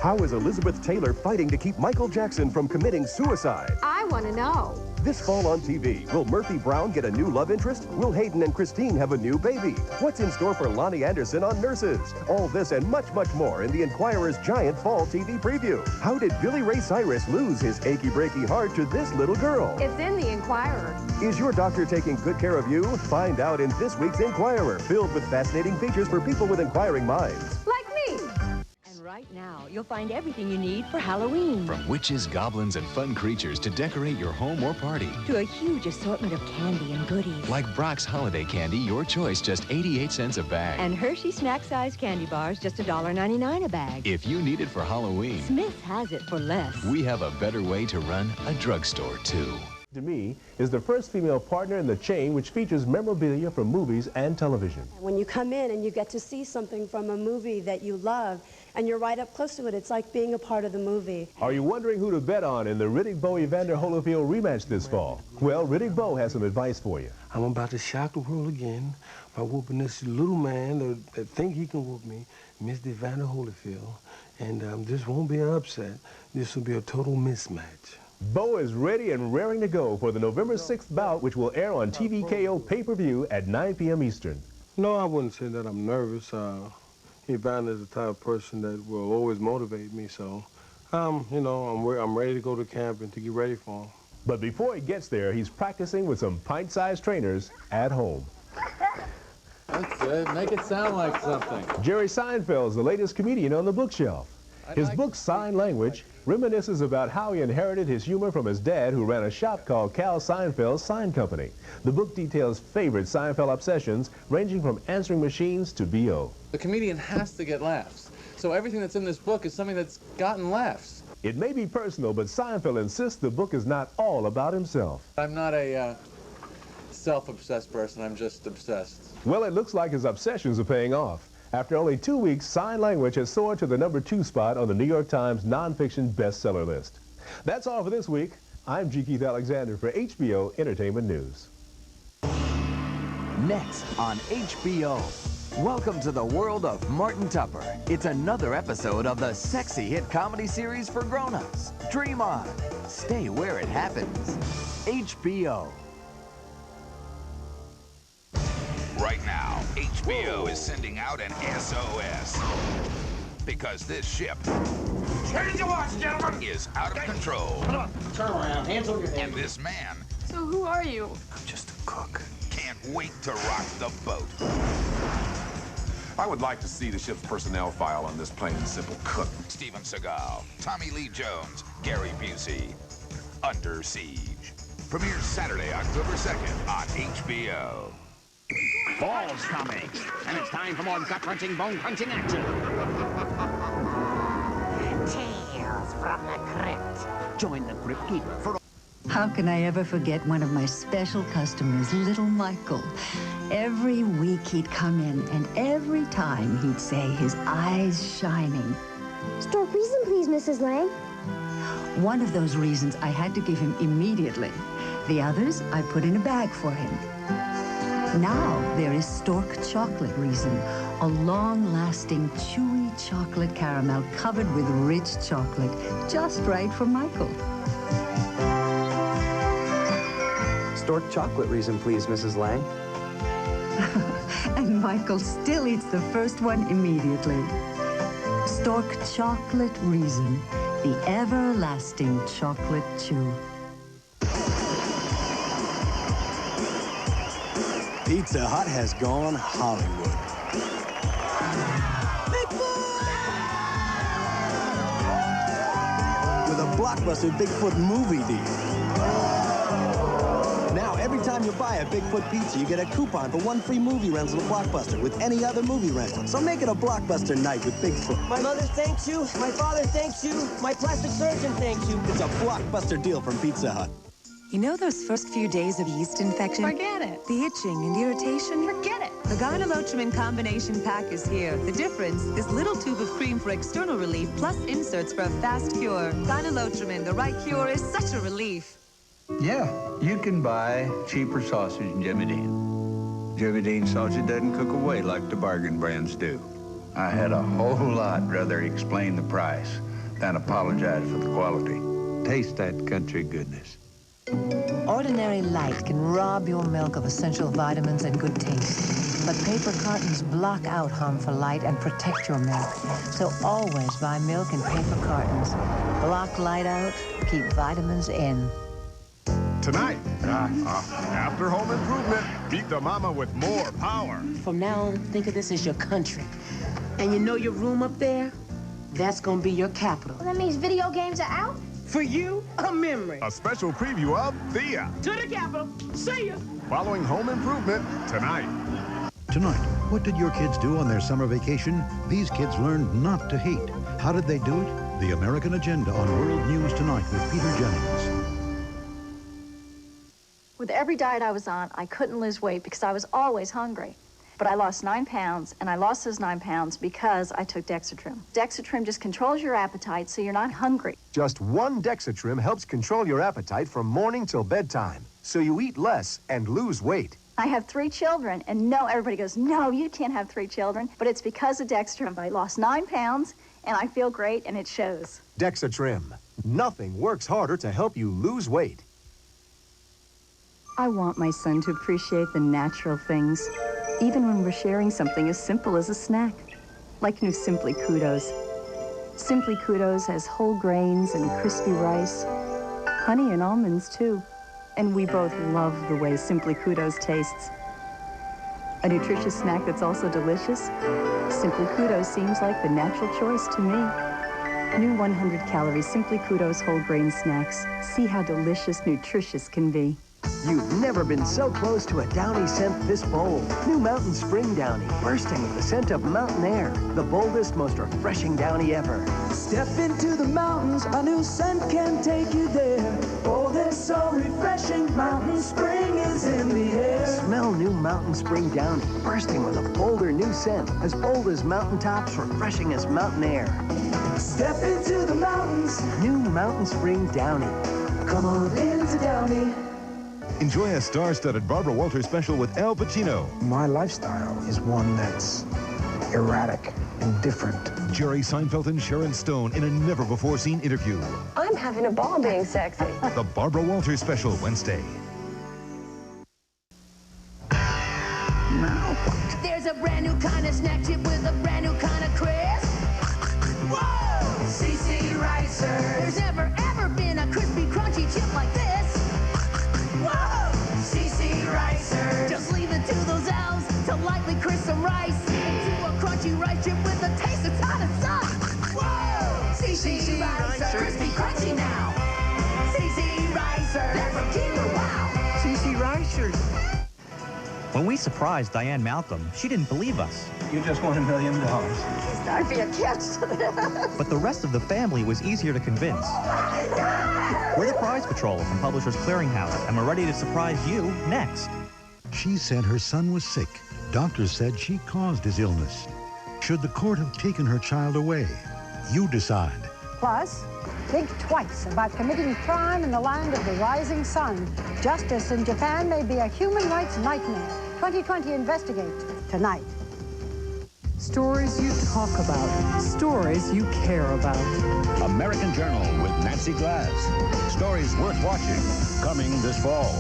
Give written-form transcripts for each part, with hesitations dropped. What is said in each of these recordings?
How is Elizabeth Taylor fighting to keep Michael Jackson from committing suicide? I want to know. This fall on TV, will Murphy Brown get a new love interest? Will Hayden and Christine have a new baby? What's in store for Lonnie Anderson on Nurses? All this and much, much more in the Enquirer's giant fall TV preview. How did Billy Ray Cyrus lose his achy-breaky heart to this little girl? It's in the Enquirer. Is your doctor taking good care of you? Find out in this week's Enquirer, filled with fascinating features for people with inquiring minds. Like me. Right now, you'll find everything you need for Halloween. From witches, goblins, and fun creatures to decorate your home or party. To a huge assortment of candy and goodies. Like Brock's Holiday Candy, your choice, just 88 cents a bag. And Hershey snack-sized candy bars, just $1.99 a bag. If you need it for Halloween, Smith's has it for less. we have a better way to run a drugstore, too. Demi is the first female partner in the chain which features memorabilia from movies and television. When you come in and you get to see something from a movie that you love, and you're right up close to it, it's like being a part of the movie. Are you wondering who to bet on in the Riddick Bowe Evander Holyfield rematch this fall? Well, Riddick Bowe has some advice for you. I'm about to shock the world again by whooping this little man that think he can whoop me, Mr. Evander Holyfield. And this won't be an upset. This will be a total mismatch. Bowe is ready and raring to go for the November 6th bout, which will air on TVKO pay-per-view at 9 p.m. Eastern. No, I wouldn't say that I'm nervous. Evander is the type of person that will always motivate me, so, you know, I'm ready to go to camp and to get ready for him. But before he gets there, he's practicing with some pint-sized trainers at home. That's it. Make it sound like something. Jerry Seinfeld's the latest comedian on the bookshelf. His book, SeinLanguage, reminisces about how he inherited his humor from his dad, who ran a shop called Cal Seinfeld's Sign Company. The book details favorite Seinfeld obsessions, ranging from answering machines to B.O. The comedian has to get laughs. So everything that's in this book is something that's gotten laughs. It may be personal, but Seinfeld insists the book is not all about himself. I'm not a self-obsessed person. I'm just obsessed. Well, it looks like his obsessions are paying off. After only 2 weeks, SeinLanguage has soared to the #2 spot on the New York Times nonfiction bestseller list. That's all for this week. I'm G. Keith Alexander for HBO Entertainment News. Next on HBO, welcome to the world of Martin Tupper. It's another episode of the sexy hit comedy series for grown-ups. Dream on. Stay where it happens. HBO. Right now, HBO is sending out an SOS. Because this ship Change your watch, gentlemen! is out of control. Turn around, hands over your head. And this man So who are you? I'm just a cook. can't wait to rock the boat. I would like to see the ship's personnel file on this plain and simple cook. Steven Seagal, Tommy Lee Jones, Gary Busey. Under Siege. Premieres Saturday, October 2nd on HBO. Fall's coming, and it's time for more gut-wrenching, bone-crunching action. Tales from the Crypt. Join the Crypt Keebler for... How can I ever forget one of my special customers, little Michael? Every week he'd come in, and every time he'd say, his eyes shining. Stork reason, please, Mrs. Lang. One of those reasons I had to give him immediately. The others I put in a bag for him. Now there is Stork Chocolate Reason, a long-lasting, chewy chocolate caramel covered with rich chocolate, just right for Michael. Stork Chocolate Reason, please, Mrs. Lang. And Michael still eats the first one immediately. Stork Chocolate Reason, the everlasting chocolate chew. Pizza Hut has gone Hollywood. With a blockbuster Bigfoot movie deal. Now, every time you buy a Bigfoot pizza, you get a coupon for one free movie rental at Blockbuster with any other movie rental. So make it a Blockbuster night with Bigfoot. My mother thanks you. My father thanks you. My plastic surgeon thanks you. It's a Blockbuster deal from Pizza Hut. You know those first few days of yeast infection? Forget it. The itching and irritation? Forget it. The Gyne-Lotrimin combination pack is here. The difference is little tube of cream for external relief plus inserts for a fast cure. Gyne-Lotrimin, the right cure, is such a relief. Yeah, you can buy cheaper sausage in Jimmy Dean. Jimmy Dean sausage doesn't cook away like the bargain brands do. I had a whole lot rather explain the price. and apologize for the quality. Taste that country goodness. Ordinary light can rob your milk of essential vitamins and good taste. But paper cartons block out harmful light and protect your milk. So always buy milk in paper cartons. Block light out, keep vitamins in. Tonight, after Home Improvement, beat the mama with more power. From now on, think of this as your country. And you know your room up there? That's gonna be your capital. Well, that means video games are out? For you, a memory. A special preview of Thea. To the capital. See ya. Following Home Improvement tonight. Tonight, what did your kids do on their summer vacation? These kids learned not to hate. How did they do it? The American Agenda on World News Tonight with Peter Jennings. With every diet I was on, I couldn't lose weight because I was always hungry. But I lost 9 pounds, and I lost those 9 pounds because I took Dextrim. Dextrim just controls your appetite so you're not hungry. Just one Dextrim helps control your appetite from morning till bedtime, so you eat less and lose weight. I have 3 children, and no, everybody goes, no, you can't have 3 children. But it's because of Dextrim. I lost 9 pounds, and I feel great, and it shows. Dextrim. Nothing works harder to help you lose weight. I want my son to appreciate the natural things, even when we're sharing something as simple as a snack, like new Simply Kudos. Simply Kudos has whole grains and crispy rice, honey and almonds too, and we both love the way Simply Kudos tastes. A nutritious snack that's also delicious? Simply Kudos seems like the natural choice to me. New 100-calorie Simply Kudos whole grain snacks. See how delicious, nutritious can be. You've never been so close to a Downy scent this bold. New Mountain Spring Downy, bursting with the scent of mountain air. The boldest, most refreshing Downy ever. Step into the mountains, a new scent can take you there. Oh, they're so refreshing, Mountain Spring is in the air. Smell new Mountain Spring Downy, bursting with a bolder new scent. As bold as mountaintops, refreshing as mountain air. Step into the mountains. New Mountain Spring Downy. Come on into Downy. Enjoy a star-studded Barbara Walters special with Al Pacino. My lifestyle is one that's erratic and different. Jerry Seinfeld and Sharon Stone in a never-before-seen interview. I'm having a ball being sexy. The Barbara Walters special Wednesday. Now what? There's a brand new kind of snack chip with a brand new kind of crisp. Whoa! CC Ricer. There's never ever been a crispy, crunchy chip like this. Whoa! CC Ricer. Just leave it to those elves to lightly crisp some rice into a crunchy rice chip with a taste that's hot and soft. Whoa! CC Ricer. Crispy, crunchy now. CC Ricer. They're from Keebler. Wow! CC Ricer. When we surprised Diane Malcolm, she didn't believe us. You just won $1 million. That'd be a catch to this. But the rest of the family was easier to convince. We're the Prize Patrol from Publishers Clearinghouse, and we're ready to surprise you next. She said her son was sick. Doctors said she caused his illness. Should the court have taken her child away? You decide. Plus, think twice about committing crime in the land of the rising sun. Justice in Japan may be a human rights nightmare. 2020 Investigate tonight. Stories you talk about. Stories you care about. American Journal with Nancy Glass. Stories worth watching. Coming this fall.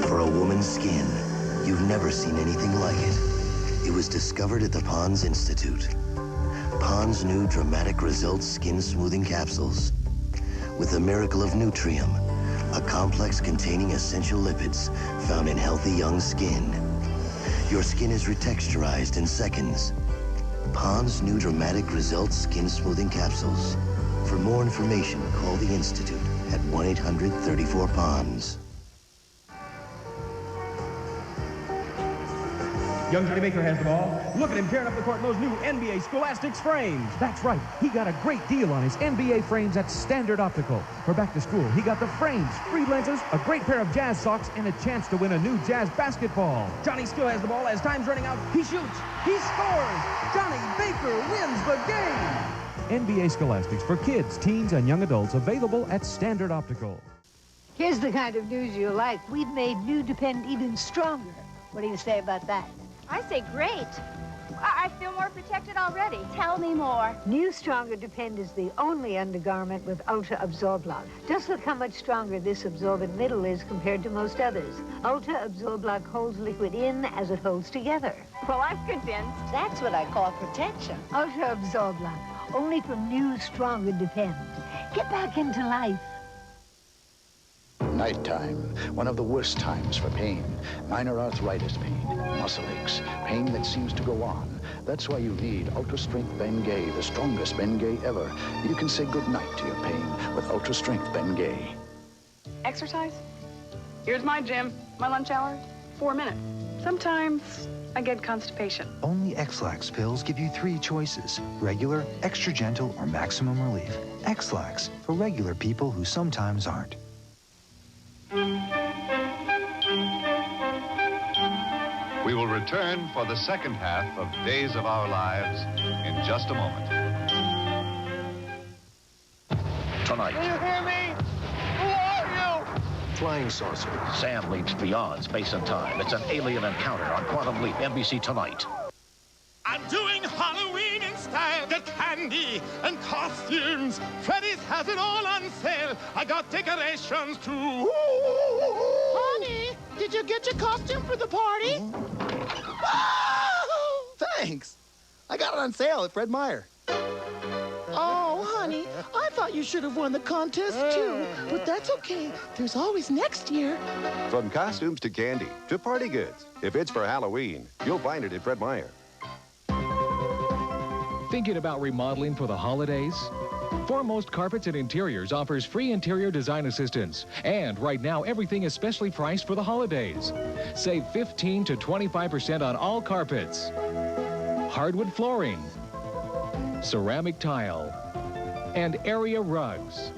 For a woman's skin, you've never seen anything like it. It was discovered at the Pond's Institute. Pond's new Dramatic Results Skin Smoothing Capsules. With the miracle of Nutrium, a complex containing essential lipids found in healthy young skin. Your skin is retexturized in seconds. Pond's new Dramatic Results Skin Smoothing Capsules. For more information, call the Institute at 1-800-34-PONDS. Young Johnny Baker has the ball. Look at him tearing up the court in those new NBA Scholastics frames. That's right. He got a great deal on his NBA frames at Standard Optical. For back to school, he got the frames, free lenses, a great pair of Jazz socks, and a chance to win a new Jazz basketball. Johnny still has the ball. As time's running out, he shoots. He scores. Johnny Baker wins the game. NBA Scholastics for kids, teens, and young adults, available at Standard Optical. Here's the kind of news you like. We've made new Depend even stronger. What do you say about that? I say great. I feel more protected already. Tell me more. New Stronger Depend is the only undergarment with Ultra Absorb Lock. Just look how much stronger this absorbent middle is compared to most others. Ultra Absorb Lock holds liquid in as it holds together. Well, I'm convinced. That's what I call protection. Ultra Absorb Lock, only from New Stronger Depend. Get back into life. Nighttime, one of the worst times for pain. Minor arthritis pain, muscle aches, pain that seems to go on. That's why you need Ultra Strength Bengay, the strongest Bengay ever. You can say goodnight to your pain with Ultra Strength Bengay. Exercise? Here's my gym, my lunch hour, 4 minutes. Sometimes I get constipation. Only Ex-Lax pills give you 3 choices: regular, extra gentle, or maximum relief. Ex-Lax, for regular people who sometimes aren't. We will return for the second half of Days of Our Lives in just a moment. Tonight. Can you hear me? Who are you? Flying saucer. Sam leaps beyond space and time. It's an alien encounter on Quantum Leap, NBC tonight. I'm doing Halloween in style. Get candy and costumes. Freddy's has it all on sale. I got decorations too. Honey, did you get your costume for the party? Thanks. I got it on sale at Fred Meyer. Oh, honey, I thought you should have won the contest too. But that's okay. There's always next year. From costumes to candy to party goods. If it's for Halloween, you'll find it at Fred Meyer. Thinking about remodeling for the holidays? Foremost Carpets and Interiors offers free interior design assistance. And right now, everything is specially priced for the holidays. Save 15 to 25% on all carpets, hardwood flooring, ceramic tile, and area rugs.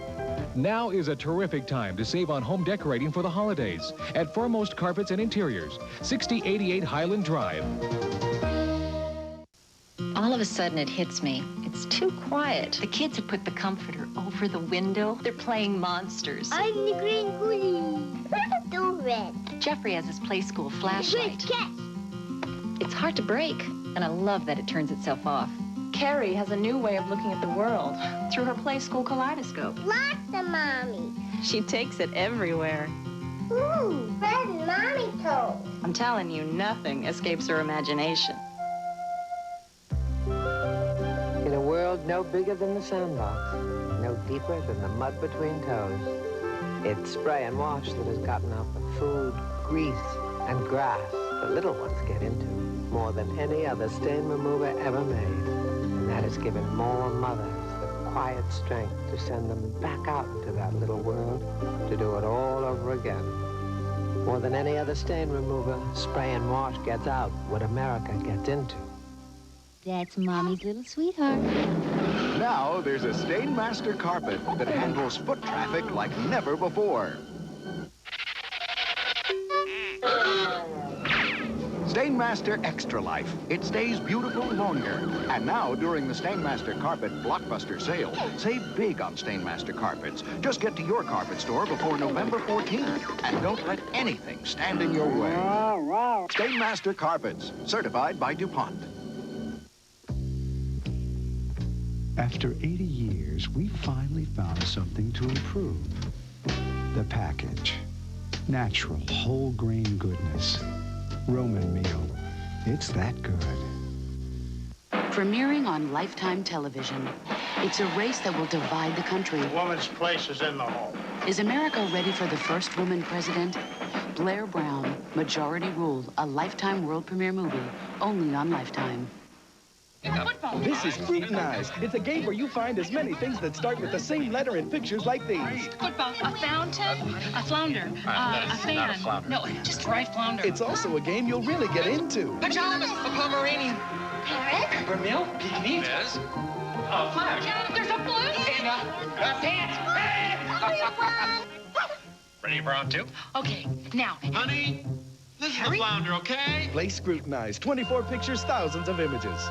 Now is a terrific time to save on home decorating for the holidays at Foremost Carpets and Interiors, 6088 Highland Drive. All of a sudden, it hits me. It's too quiet. The kids have put the comforter over the window. They're playing monsters. I'm the green goody. The red. Jeffrey has his Playskool Flashlight. Cat. It's hard to break, and I love that it turns itself off. Carrie has a new way of looking at the world through her Playskool kaleidoscope. Lots of mommy. She takes it everywhere. Ooh, Fred and Mommy toes. I'm telling you, nothing escapes her imagination. In a world no bigger than the sandbox, no deeper than the mud between toes, it's spray and wash that has gotten out the food, grease, and grass the little ones get into more than any other stain remover ever made. And that has given more mothers the quiet strength to send them back out into that little world to do it all over again. More than any other stain remover, spray and wash gets out what America gets into. That's Mommy's little sweetheart. Now there's a Stainmaster carpet that handles foot traffic like never before. Stainmaster Extra Life. It stays beautiful longer. And now, during the Stainmaster Carpet Blockbuster sale, save big on Stainmaster carpets. Just get to your carpet store before November 14th. And don't let anything stand in your way. Stainmaster Carpets, certified by DuPont. After 80 years, we finally found something to improve. The package. Natural, whole grain goodness. Roman meal. It's that good. Premiering on Lifetime television, it's a race that will divide the country. A woman's place is in the home. Is America ready for the first woman president? Blair Brown, Majority Rule, a Lifetime world premiere movie, only on Lifetime. This is Scrutinize. It's a game where you find as many things that start with the same letter in pictures like these. Football, a fountain, a flounder, a fan. No, just dry flounder. It's also a game you'll really get into. Pajamas, a Pomeranian. Parrot. Vermeil, Pekinese. Yes. A flag. There's a blue. And a pants. Ready for round 2? Okay, now. Honey, this is the flounder, okay? Play Scrutinize. 24 pictures, thousands of images.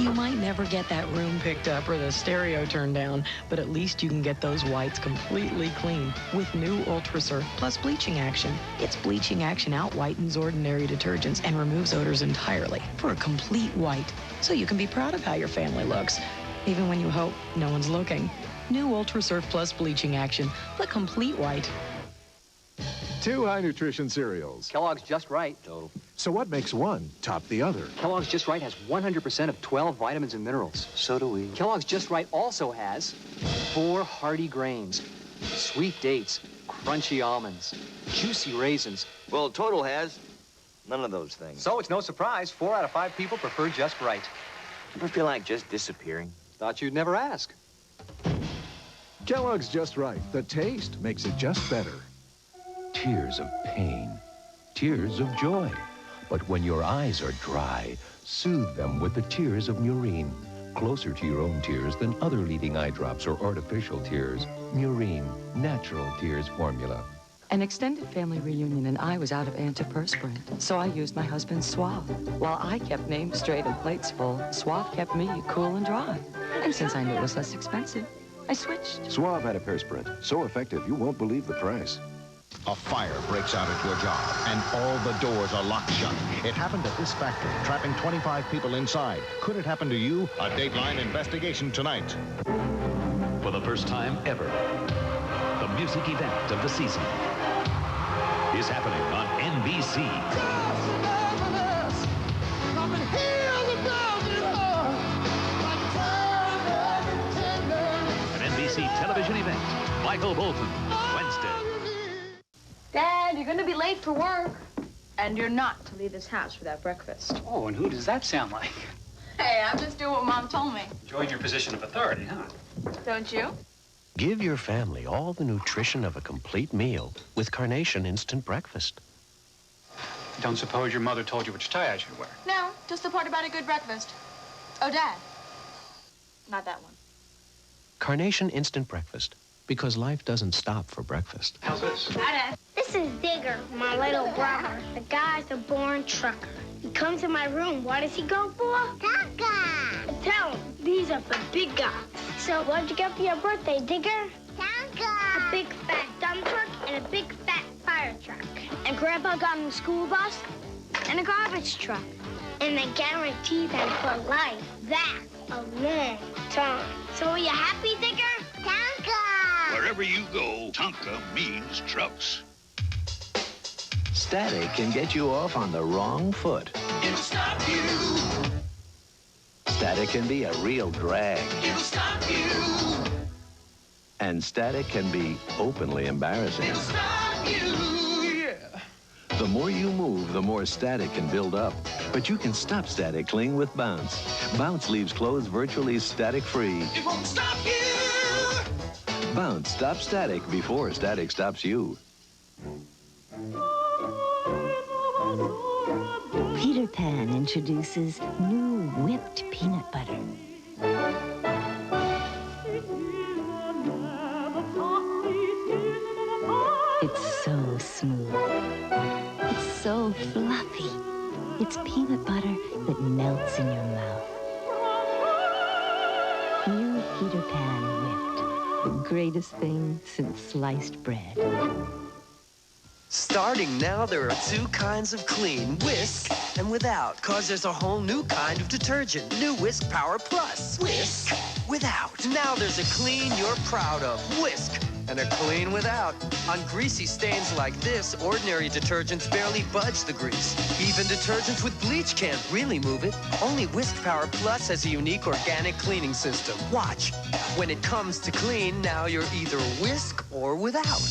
You might never get that room picked up or the stereo turned down, but at least you can get those whites completely clean with new Ultra Surf Plus bleaching action. Its bleaching action out-whitens ordinary detergents and removes odors entirely for a complete white, so you can be proud of how your family looks, even when you hope no one's looking. New Ultra Surf Plus bleaching action, the complete white. 2 high nutrition cereals. Kellogg's Just Right. Total. So what makes one top the other? Kellogg's Just Right has 100% of 12 vitamins and minerals. So do we. Kellogg's Just Right also has 4 hearty grains, sweet dates, crunchy almonds, juicy raisins. Well, Total has none of those things. So it's no surprise 4 out of 5 people prefer Just Right. Ever feel like just disappearing? Thought you'd never ask. Kellogg's Just Right. The taste makes it just better. Tears of pain, tears of joy. But when your eyes are dry, soothe them with the tears of Murine. Closer to your own tears than other leading eye drops or artificial tears. Murine, natural tears formula. An extended family reunion and I was out of antiperspirant, so I used my husband's Suave. While I kept names straight and plates full, Suave kept me cool and dry. And since I knew it was less expensive, I switched. Suave antiperspirant, so effective you won't believe the price. A fire breaks out at your job, and all the doors are locked shut. It happened at this factory, trapping 25 people inside. Could it happen to you? A Dateline investigation tonight. For the first time ever, the music event of the season is happening on NBC. An NBC television event. Michael Bolton, Wednesday. Dad, you're gonna be late for work. And you're not to leave this house without breakfast. Oh, and who does that sound like? Hey, I'm just doing what Mom told me. Enjoyed your position of authority, huh? Don't you? Give your family all the nutrition of a complete meal with Carnation Instant Breakfast. Don't suppose your mother told you which tie I should wear? No, just the part about a good breakfast. Oh, Dad. Not that one. Carnation Instant Breakfast, because life doesn't stop for breakfast. How's this? Dad. This is Digger, my little brother. The guy's a born trucker. He comes in my room. What does he go for? Tonka! Tell him, these are for big guys. So what'd you get for your birthday, Digger? Tonka! A big fat dump truck and a big fat fire truck. And Grandpa got him a school bus and a garbage truck. And they guarantee them for life. That's a long time. So are you happy, Digger? Tonka! Wherever you go, Tonka means trucks. Static can get you off on the wrong foot. It'll stop you. Static can be a real drag. It'll stop you. And static can be openly embarrassing. It'll stop you, yeah. The more you move, the more static can build up. But you can stop static cling with Bounce. Bounce leaves clothes virtually static-free. It won't stop you. Bounce stops static before static stops you. Peter Pan introduces new whipped peanut butter. It's so smooth. It's so fluffy. It's peanut butter that melts in your mouth. New Peter Pan whipped. The greatest thing since sliced bread. Starting now, there are 2 kinds of clean, whisk and without, cause there's a whole new kind of detergent, new Whisk Power Plus. Whisk without. Now there's a clean you're proud of, whisk, and a clean without. On greasy stains like this, ordinary detergents barely budge the grease. Even detergents with bleach can't really move it. Only Whisk Power Plus has a unique organic cleaning system. Watch. When it comes to clean, now you're either whisk or without.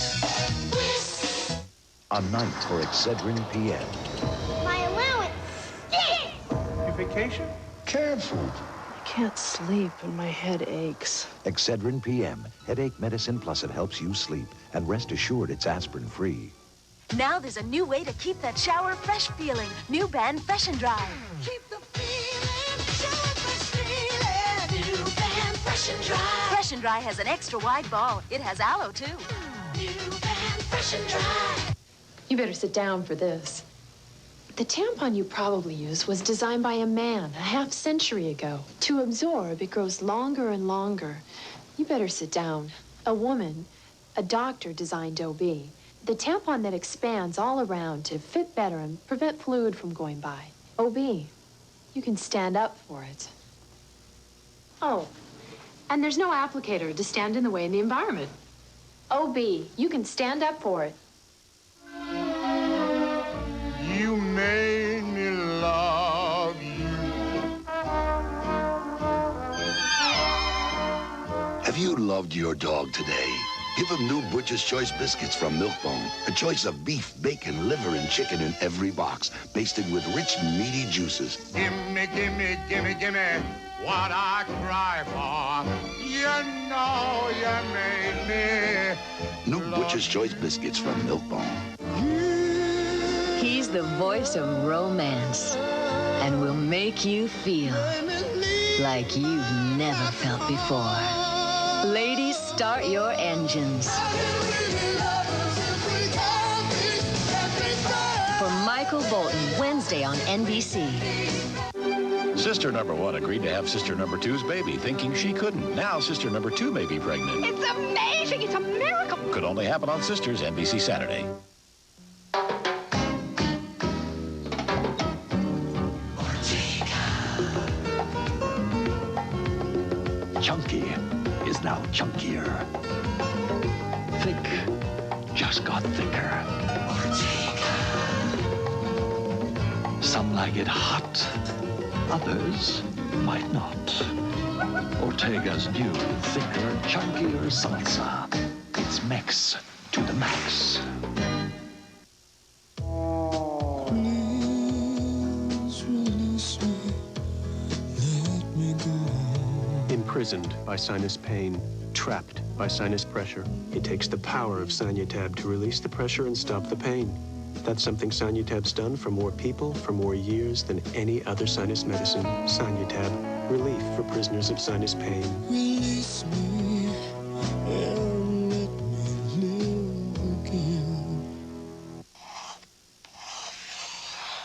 Whisk. A night for Excedrin PM. My allowance stinks! Your vacation? Canceled. I can't sleep and my head aches. Excedrin PM. Headache medicine, plus it helps you sleep. And rest assured it's aspirin-free. Now there's a new way to keep that shower fresh feeling. New Band Fresh and Dry. Keep the feeling, shower fresh feeling. New Band Fresh and Dry. Fresh and Dry has an extra wide ball. It has aloe, too. New Band Fresh and Dry. You better sit down for this. The tampon you probably used was designed by a man a half-century ago. To absorb, it grows longer and longer. You better sit down. A woman, a doctor designed OB. The tampon that expands all around to fit better and prevent fluid from going by. OB. You can stand up for it. Oh, and there's no applicator to stand in the way in the environment. OB. You can stand up for it. You made me love you. Have you loved your dog today? Give him new Butcher's Choice biscuits from Milk-Bone. A choice of beef, bacon, liver, and chicken in every box, basted with rich, meaty juices. Gimme, gimme, gimme, gimme what I cry for. You know you made me. New Butcher's Choice biscuits from Milk-Bone. He's the voice of romance and will make you feel like you've never felt before. Ladies, start your engines. For Michael Bolton, Wednesday on NBC. Sister number 1 agreed to have sister number 2's baby, thinking she couldn't. Now sister number 2 may be pregnant. It's amazing! It's a miracle! Could only happen on Sisters, NBC Saturday. Chunky is now chunkier. Thick just got thicker. Some like it hot, others might not. Ortega's new, thicker, chunkier salsa. It's Mex to the max. Imprisoned by sinus pain, trapped by sinus pressure. It takes the power of Sinutab to release the pressure and stop the pain. That's something Sinutab's done for more people for more years than any other sinus medicine. Sinutab, relief for prisoners of sinus pain. Release me and let me live again.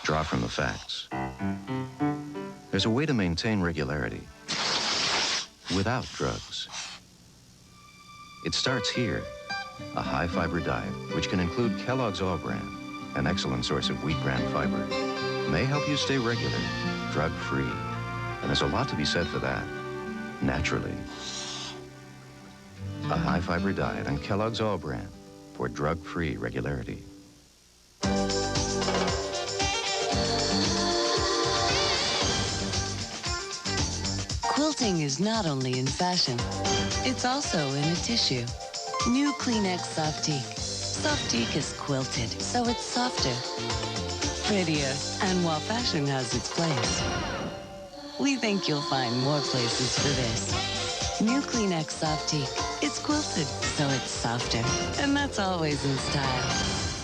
Draw from the facts. There's a way to maintain regularity without drugs. It starts here. A high-fiber diet, which can include Kellogg's All Bran, an excellent source of wheat bran fiber, may help you stay regular, drug-free. And there's a lot to be said for that, naturally. A high-fiber diet on Kellogg's All Bran for drug-free regularity. Quilting is not only in fashion, it's also in a tissue. New Kleenex Softique. Softique is quilted, so it's softer, prettier, and while fashion has its place, we think you'll find more places for this. New Kleenex Softique. It's quilted, so it's softer, and that's always in style.